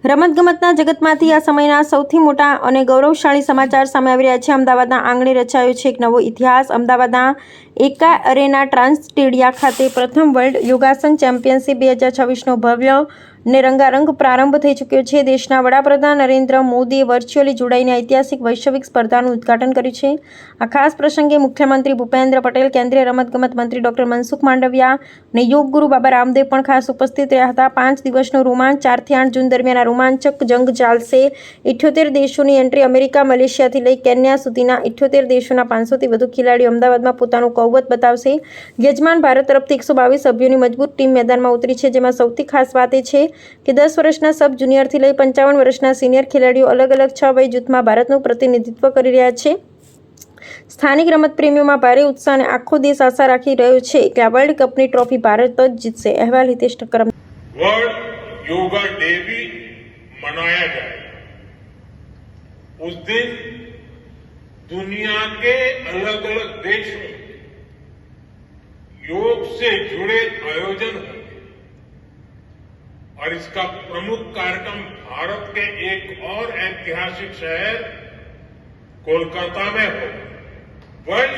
રમતગમતના જગતમાંથી આ સમયના સૌથી મોટા અને ગૌરવશાળી સમાચાર સામે આવી રહ્યા છે। અમદાવાદના આંગણે રચાયો છે એક નવો ઇતિહાસ। અમદાવાદના એકા અરેના ટ્રાન્સ સ્ટેડિયા ખાતે પ્રથમ વર્લ્ડ યોગાસન ચેમ્પિયનશિપ 2026નો ભવ્ય ને રંગારંગ પ્રારંભ થઈ ચૂક્યો છે। દેશના વડાપ્રધાન નરેન્દ્ર મોદીએ વર્ચ્યુઅલી જોડાઈને ઐતિહાસિક વૈશ્વિક સ્પર્ધાનું ઉદ્ઘાટન કર્યું છે। આ ખાસ પ્રસંગે મુખ્યમંત્રી ભૂપેન્દ્ર પટેલ, કેન્દ્રીય રમતગમત મંત્રી ડૉક્ટર મનસુખ માંડવિયા અને યોગ ગુરુ બાબા રામદેવ પણ ખાસ ઉપસ્થિત રહ્યા હતા। 5 દિવસનો રોમાંચ 4 થી 8 જૂન દરમિયાન આ રોમાંચક જંગ ચાલશે। 78 દેશોની એન્ટ્રી। અમેરિકા, મલેશિયાથી લઈ કેન્યા સુધીના 78 દેશોના 500થી વધુ ખેલાડીઓ અમદાવાદમાં પોતાનું કૌવત બતાવશે। યજમાન ભારત તરફથી 122 સભ્યોની મજબૂત ટીમ મેદાનમાં ઉતરી છે, જેમાં સૌથી ખાસ વાત એ છે કે 10 વર્ષના સબ જુનિયરથી લઈ 55 વર્ષના સિનિયર ખેલાડીઓ અલગ અલગ 6 વય જૂથમાં ભારતનું પ્રતિનિધિત્વ કરી રહ્યા છે। સ્થાનિક રમતપ્રેમીઓમાં ભારે ઉત્સાહ અને આખો દેશ આશા રાખી રહ્યો છે કે આ વર્લ્ડ કપની ટ્રોફી ભારત જ જીતશે। અહેવાલ હિતેશ ઠક્કર। वर्ल्ड योगा डे भी मनाया जाए। उस दिन दुनिया के अलग अलग देश में योग से जुड़े आयोजन होंगे और इसका प्रमुख कार्यक्रम भारत के एक और ऐतिहासिक शहर कोलकाता में होगा। वर्ल्ड